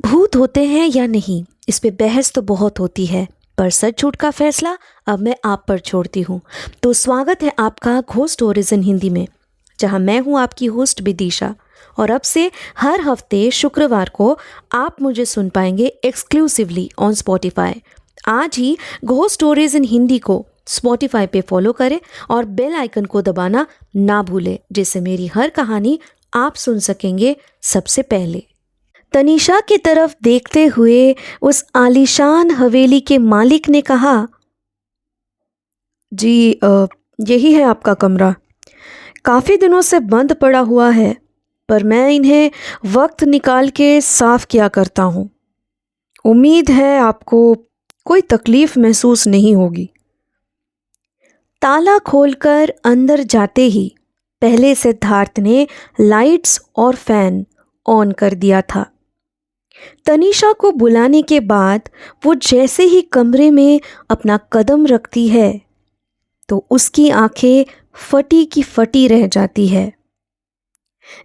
भूत होते हैं या नहीं, इस पे बहस तो बहुत होती है, पर सच झूठ का फैसला अब मैं आप पर छोड़ती हूँ। तो स्वागत है आपका घोस्ट स्टोरीज इन हिंदी में, जहाँ मैं हूँ आपकी होस्ट विदिशा। और अब से हर हफ्ते शुक्रवार को आप मुझे सुन पाएंगे एक्सक्लूसिवली ऑन स्पॉटिफाई। आज ही घोस्ट स्टोरीज इन हिंदी को स्पॉटिफाई पे फॉलो करें और बेल आइकन को दबाना ना भूलें, जिससे मेरी हर कहानी आप सुन सकेंगे सबसे पहले। तनीषा की तरफ देखते हुए उस आलीशान हवेली के मालिक ने कहा, जी यही है आपका कमरा। काफ़ी दिनों से बंद पड़ा हुआ है, पर मैं इन्हें वक्त निकाल के साफ किया करता हूँ। उम्मीद है आपको कोई तकलीफ महसूस नहीं होगी। ताला खोलकर अंदर जाते ही पहले सिद्धार्थ ने लाइट्स और फैन ऑन कर दिया था। तनीषा को बुलाने के बाद वो जैसे ही कमरे में अपना कदम रखती है तो उसकी आंखें फटी की फटी रह जाती है।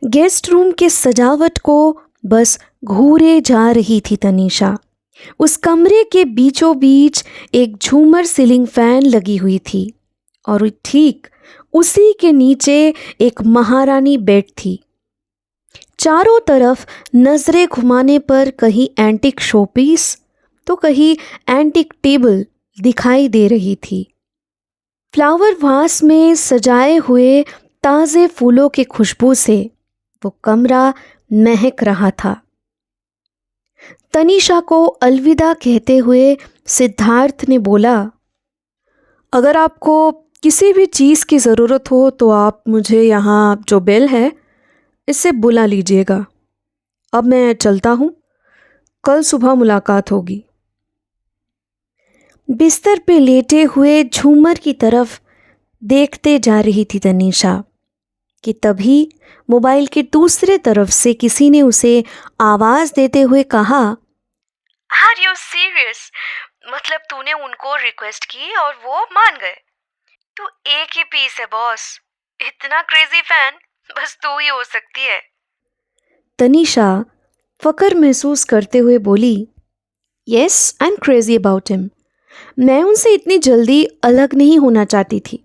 गेस्ट रूम के सजावट को बस घूरे जा रही थी तनीषा। उस कमरे के बीचों बीच एक झूमर सीलिंग फैन लगी हुई थी और ठीक उसी के नीचे एक महारानी बेड थी। चारों तरफ नजरें घुमाने पर कहीं एंटिक शोपीस तो कहीं एंटिक टेबल दिखाई दे रही थी। फ्लावर वास में सजाए हुए ताज़े फूलों की खुशबू से वो कमरा महक रहा था। तनीषा को अलविदा कहते हुए सिद्धार्थ ने बोला, अगर आपको किसी भी चीज़ की ज़रूरत हो तो आप मुझे यहाँ जो बेल है इससे बुला लीजिएगा। अब मैं चलता हूँ, कल सुबह मुलाकात होगी। बिस्तर पे लेटे हुए झूमर की तरफ देखते जा रही थी तनीषा कि तभी मोबाइल के दूसरे तरफ से किसी ने उसे आवाज़ देते हुए कहा, आर यू सीरियस? मतलब तूने उनको रिक्वेस्ट की और वो मान गए? तू एक ही पीस है बॉस, इतना क्रेजी फैन बस तू ही हो सकती है। तनीषा फकर महसूस करते हुए बोली, yes I am crazy about him. मैं उनसे इतनी जल्दी अलग नहीं होना चाहती थी,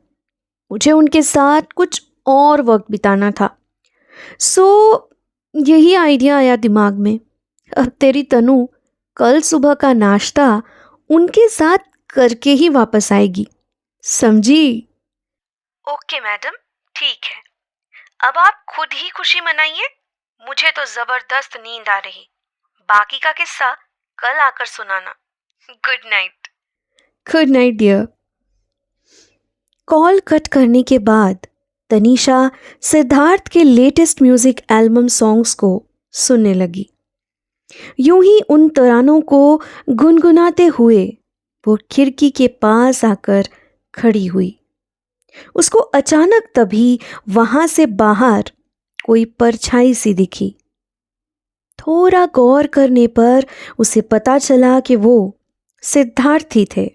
मुझे उनके साथ कुछ और वक्त बिताना था। सो यही आइडिया आया दिमाग में। अब तेरी तनु कल सुबह का नाश्ता उनके साथ करके ही वापस आएगी, समझी? ओके मैडम, ठीक है। अब आप खुद ही खुशी मनाइए, मुझे तो जबरदस्त नींद आ रही। बाकी का किस्सा कल आकर सुनाना। Good night. Good night dear. Call cut करने के बाद तनीषा सिद्धार्थ के लेटेस्ट म्यूजिक एल्बम सॉन्ग्स को सुनने लगी। यूं ही उन तरानों को गुनगुनाते हुए वो खिड़की के पास आकर खड़ी हुई। उसको अचानक तभी वहां से बाहर कोई परछाई सी दिखी। थोड़ा गौर करने पर उसे पता चला कि वो सिद्धार्थ ही थे,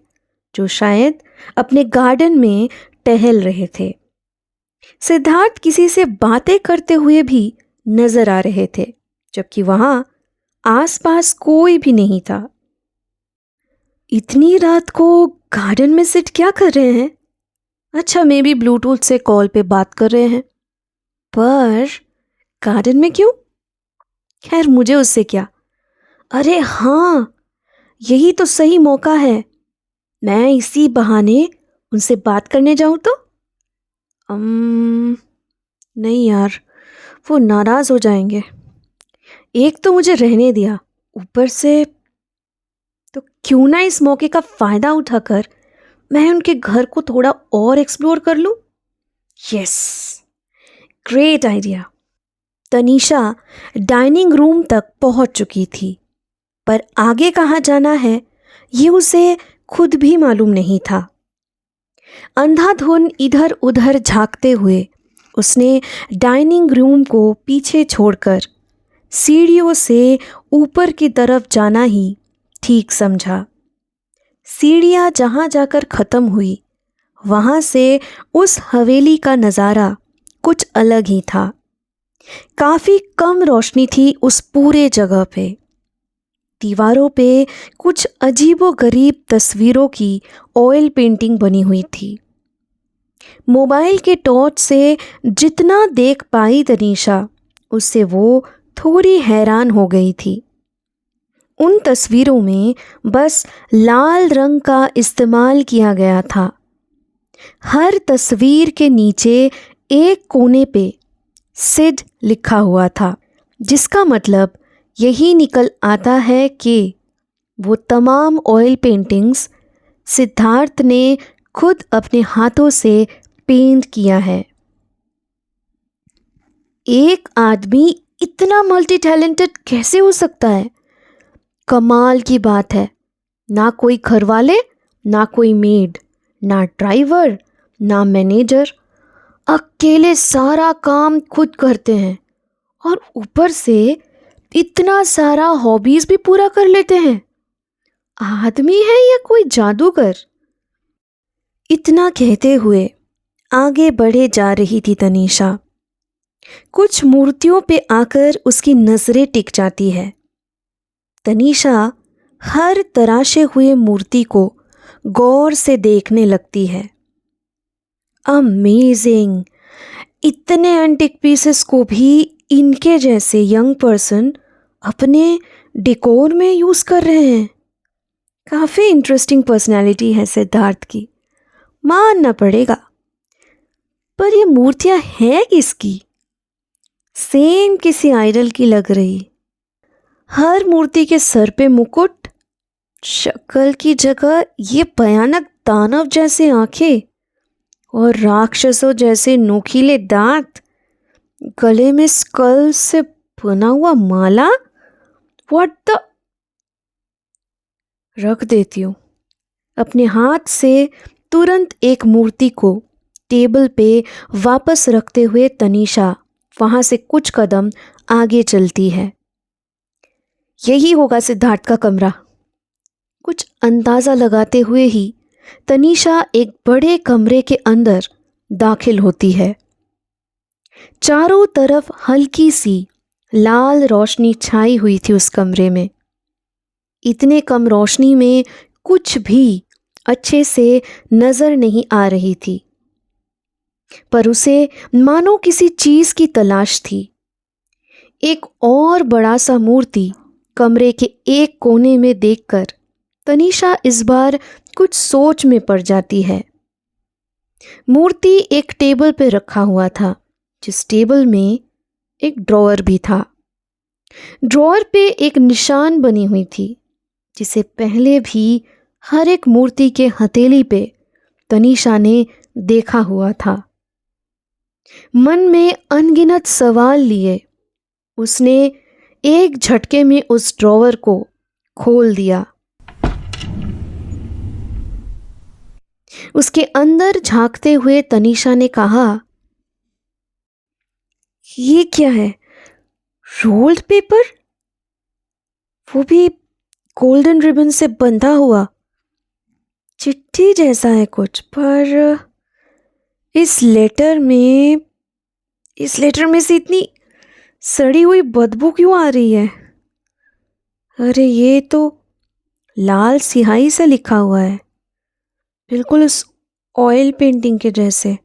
जो शायद अपने गार्डन में टहल रहे थे। सिद्धार्थ किसी से बातें करते हुए भी नजर आ रहे थे, जबकि वहां आसपास कोई भी नहीं था। इतनी रात को गार्डन में सिट क्या कर रहे हैं? अच्छा, मे बी ब्लूटूथ से कॉल पे बात कर रहे हैं, पर गार्डन में क्यों? खैर, मुझे उससे क्या। अरे हाँ, यही तो सही मौका है। मैं इसी बहाने उनसे बात करने जाऊं तो नहीं यार, वो नाराज हो जाएंगे। एक तो मुझे रहने दिया, ऊपर से तो क्यों ना इस मौके का फायदा उठाकर मैं उनके घर को थोड़ा और एक्सप्लोर कर लूं। Yes, great idea. Tanisha dining room तक पहुंच चुकी थी, पर आगे कहाँ जाना है ये उसे खुद भी मालूम नहीं था। अंधाधुन इधर उधर झांकते हुए उसने डाइनिंग रूम को पीछे छोड़कर सीढ़ियों से ऊपर की तरफ जाना ही ठीक समझा। सीढ़ियाँ जहाँ जाकर ख़त्म हुई, वहाँ से उस हवेली का नज़ारा कुछ अलग ही था। काफ़ी कम रोशनी थी उस पूरे जगह पे। दीवारों पे कुछ अजीबोगरीब तस्वीरों की ऑयल पेंटिंग बनी हुई थी। मोबाइल के टॉर्च से जितना देख पाई तनीषा, उससे वो थोड़ी हैरान हो गई थी। उन तस्वीरों में बस लाल रंग का इस्तेमाल किया गया था। हर तस्वीर के नीचे एक कोने पे सिड लिखा हुआ था, जिसका मतलब यही निकल आता है कि वो तमाम ऑयल पेंटिंग्स सिद्धार्थ ने खुद अपने हाथों से पेंट किया है। एक आदमी इतना मल्टी टैलेंटेड कैसे हो सकता है? कमाल की बात है। ना कोई घरवाले, ना कोई मेड, ना ड्राइवर, ना मैनेजर, अकेले सारा काम खुद करते हैं और ऊपर से इतना सारा हॉबीज भी पूरा कर लेते हैं। आदमी है या कोई जादूगर? इतना कहते हुए आगे बढ़े जा रही थी तनीषा। कुछ मूर्तियों पे आकर उसकी नजरें टिक जाती है। तनीषा हर तराशे हुए मूर्ति को गौर से देखने लगती है। अमेजिंग! इतने एंटिक पीसेस को भी इनके जैसे यंग पर्सन अपने डेकोर में यूज कर रहे हैं। काफी इंटरेस्टिंग पर्सनैलिटी है सिद्धार्थ की, मानना पड़ेगा। पर ये मूर्तियां हैं किसकी? सेम किसी आइडल की लग रही। हर मूर्ति के सर पे मुकुट, शक्ल की जगह ये भयानक दानव जैसे आंखें और राक्षसों जैसे नोकीले दांत, गले में स्कल से बना हुआ माला। What the! रख देती हूँ। अपने हाथ से तुरंत एक मूर्ति को टेबल पे वापस रखते हुए तनीषा वहां से कुछ कदम आगे चलती है। यही होगा सिद्धार्थ का कमरा। कुछ अंदाजा लगाते हुए ही तनीषा एक बड़े कमरे के अंदर दाखिल होती है। चारों तरफ हल्की सी लाल रोशनी छाई हुई थी उस कमरे में। इतने कम रोशनी में कुछ भी अच्छे से नजर नहीं आ रही थी, पर उसे मानो किसी चीज की तलाश थी। एक और बड़ा सा मूर्ति कमरे के एक कोने में देखकर तनीषा इस बार कुछ सोच में पड़ जाती है। मूर्ति एक टेबल पे रखा हुआ था, जिस टेबल में एक ड्रॉअर भी था। ड्रॉअर पे एक निशान बनी हुई थी, जिसे पहले भी हर एक मूर्ति के हथेली पे तनीषा ने देखा हुआ था। मन में अनगिनत सवाल लिए उसने एक झटके में उस ड्रॉअर को खोल दिया। उसके अंदर झांकते हुए तनीषा ने कहा, ये क्या है? Rolled paper? वो भी गोल्डन रिबन से बंधा हुआ। चिट्ठी जैसा है कुछ, पर इस लेटर में से इतनी सड़ी हुई बदबू क्यों आ रही है? अरे ये तो लाल स्याही से लिखा हुआ है, बिल्कुल उस ऑयल पेंटिंग के जैसे।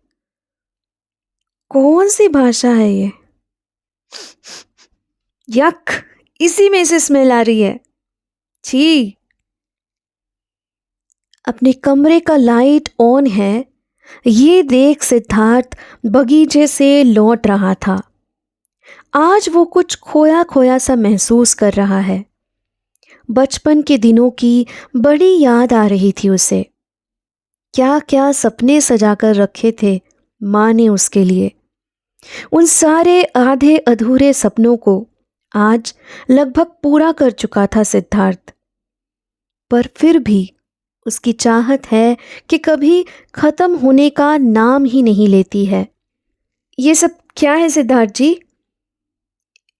कौन सी भाषा है ये? यक! इसी में से स्मेल आ रही है। छी! अपने कमरे का लाइट ऑन है, ये देख सिद्धार्थ बगीचे से लौट रहा था। आज वो कुछ खोया खोया सा महसूस कर रहा है। बचपन के दिनों की बड़ी याद आ रही थी उसे। क्या क्या सपने सजाकर रखे थे माँ ने उसके लिए। उन सारे आधे अधूरे सपनों को आज लगभग पूरा कर चुका था सिद्धार्थ। पर फिर भी उसकी चाहत है कि कभी खत्म होने का नाम ही नहीं लेती है। ये सब क्या है सिद्धार्थ जी?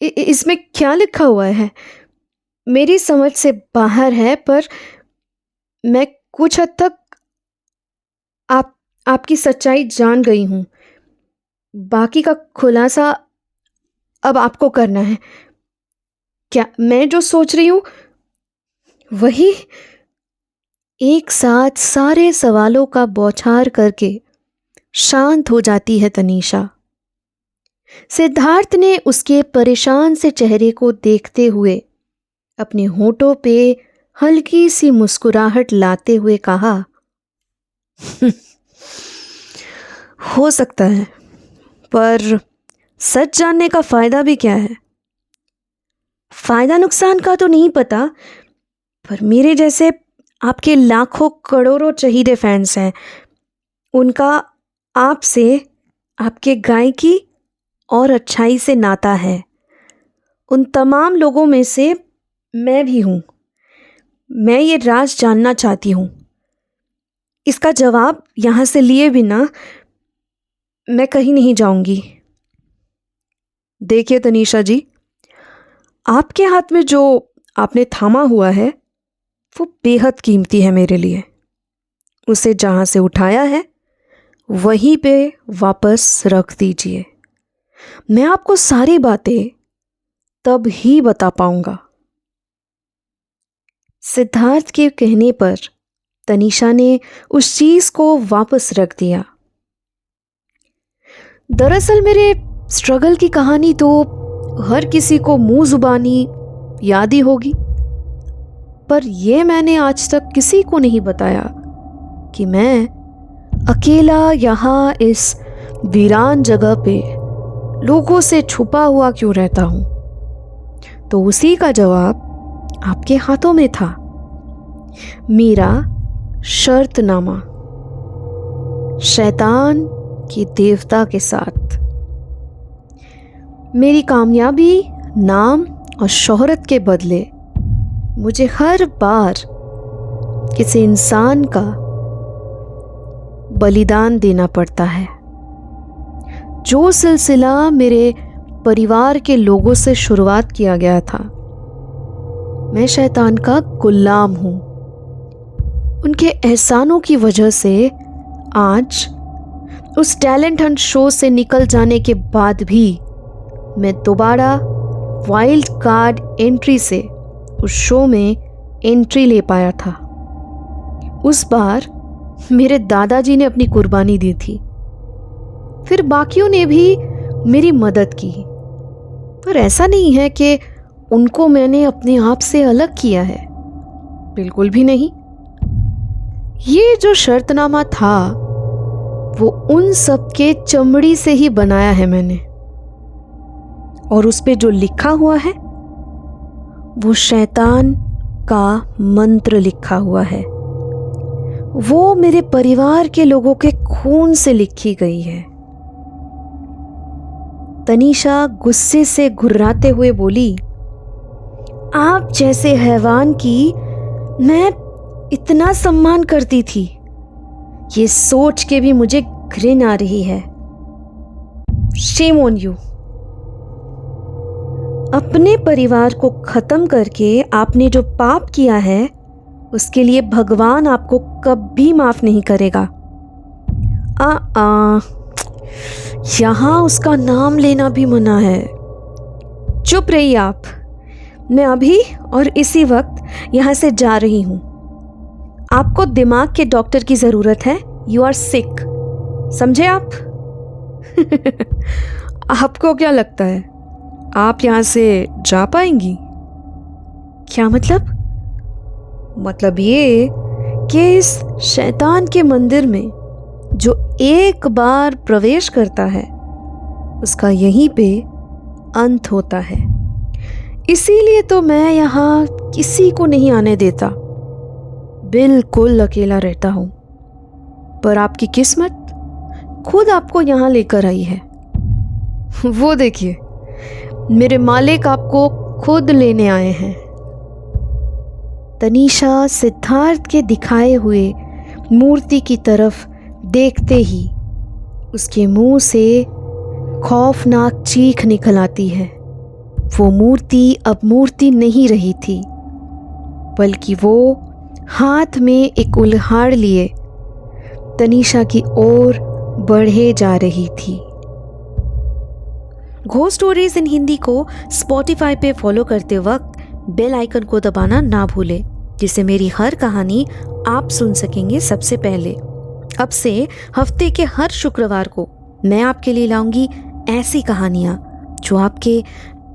इसमें क्या लिखा हुआ है? मेरी समझ से बाहर है, पर मैं कुछ हद तक आपकी सच्चाई जान गई हूँ। बाकी का खुलासा अब आपको करना है। क्या मैं जो सोच रही हूँ वही एक साथ सारे सवालों का बौछार करके शांत हो जाती है तनीषा। सिद्धार्थ ने उसके परेशान से चेहरे को देखते हुए अपने होठों पे हल्की सी मुस्कुराहट लाते हुए कहा, हो सकता है, पर सच जानने का फायदा भी क्या है? फायदा नुकसान का तो नहीं पता, पर मेरे जैसे आपके लाखों करोड़ों चहीते फैंस हैं, उनका आपसे, आपके गायकी और अच्छाई से नाता है। उन तमाम लोगों में से मैं भी हूँ। मैं ये राज जानना चाहती हूँ। इसका जवाब यहाँ से लिए बिना मैं कहीं नहीं जाऊंगी। देखिए तनीषा जी, आपके हाथ में जो आपने थामा हुआ है वो बेहद कीमती है मेरे लिए। उसे जहाँ से उठाया है वहीं पे वापस रख दीजिए। मैं आपको सारी बातें तब ही बता पाऊंगा। सिद्धार्थ के कहने पर तनीषा ने उस चीज को वापस रख दिया। दरअसल मेरे स्ट्रगल की कहानी तो हर किसी को मुंह जुबानी याद ही होगी, पर यह मैंने आज तक किसी को नहीं बताया कि मैं अकेला यहाँ इस वीरान जगह पे लोगों से छुपा हुआ क्यों रहता हूं। तो उसी का जवाब आपके हाथों में था। मेरा शर्तनामा शैतान की देवता के साथ। मेरी कामयाबी, नाम और शोहरत के बदले मुझे हर बार किसी इंसान का बलिदान देना पड़ता है। जो सिलसिला मेरे परिवार के लोगों से शुरुआत किया गया था, मैं शैतान का गुलाम हूं। उनके एहसानों की वजह से आज उस टैलेंट हंट शो से निकल जाने के बाद भी मैं दोबारा वाइल्ड कार्ड एंट्री से उस शो में एंट्री ले पाया था। उस बार मेरे दादाजी ने अपनी कुर्बानी दी थी, फिर बाकियों ने भी मेरी मदद की। पर ऐसा नहीं है कि उनको मैंने अपने आप से अलग किया है, बिल्कुल भी नहीं। ये जो शर्तनामा था वो उन सब के चमड़ी से ही बनाया है मैंने, और उस पे जो लिखा हुआ है वो शैतान का मंत्र लिखा हुआ है। वो मेरे परिवार के लोगों के खून से लिखी गई है। तनीषा गुस्से से घुर्राते हुए बोली, आप जैसे हैवान की मैं इतना सम्मान करती थी, ये सोच के भी मुझे घृण आ रही है। Shame on you. अपने परिवार को खत्म करके आपने जो पाप किया है उसके लिए भगवान आपको कभी माफ नहीं करेगा। यहां उसका नाम लेना भी मना है। चुप रहिए आप। मैं अभी और इसी वक्त यहां से जा रही हूं। आपको दिमाग के डॉक्टर की जरूरत है। यू आर सिक, समझे आप? आपको क्या लगता है आप यहां से जा पाएंगी? क्या मतलब? मतलब ये कि इस शैतान के मंदिर में जो एक बार प्रवेश करता है उसका यहीं पे अंत होता है। इसीलिए तो मैं यहाँ किसी को नहीं आने देता, बिल्कुल अकेला रहता हूँ। पर आपकी किस्मत खुद आपको यहाँ लेकर आई है। वो देखिए, मेरे मालिक आपको खुद लेने आए हैं। तनीषा सिद्धार्थ के दिखाए हुए मूर्ति की तरफ देखते ही उसके मुंह से खौफनाक चीख निकल आती है। वो मूर्ति अब मूर्ति नहीं रही थी, बल्कि वो हाथ में एक उल्हाड़ लिए तनीषा की ओर बढ़े जा रही थी। घोस्ट स्टोरीज इन हिंदी को स्पॉटिफाई पे फॉलो करते वक्त बेल आइकन को दबाना ना भूलें। जिससे मेरी हर कहानी आप सुन सकेंगे सबसे पहले। अब से हफ्ते के हर शुक्रवार को मैं आपके लिए लाऊंगी ऐसी कहानियाँ जो आपके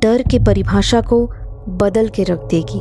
डर की परिभाषा को बदल के रख देगी।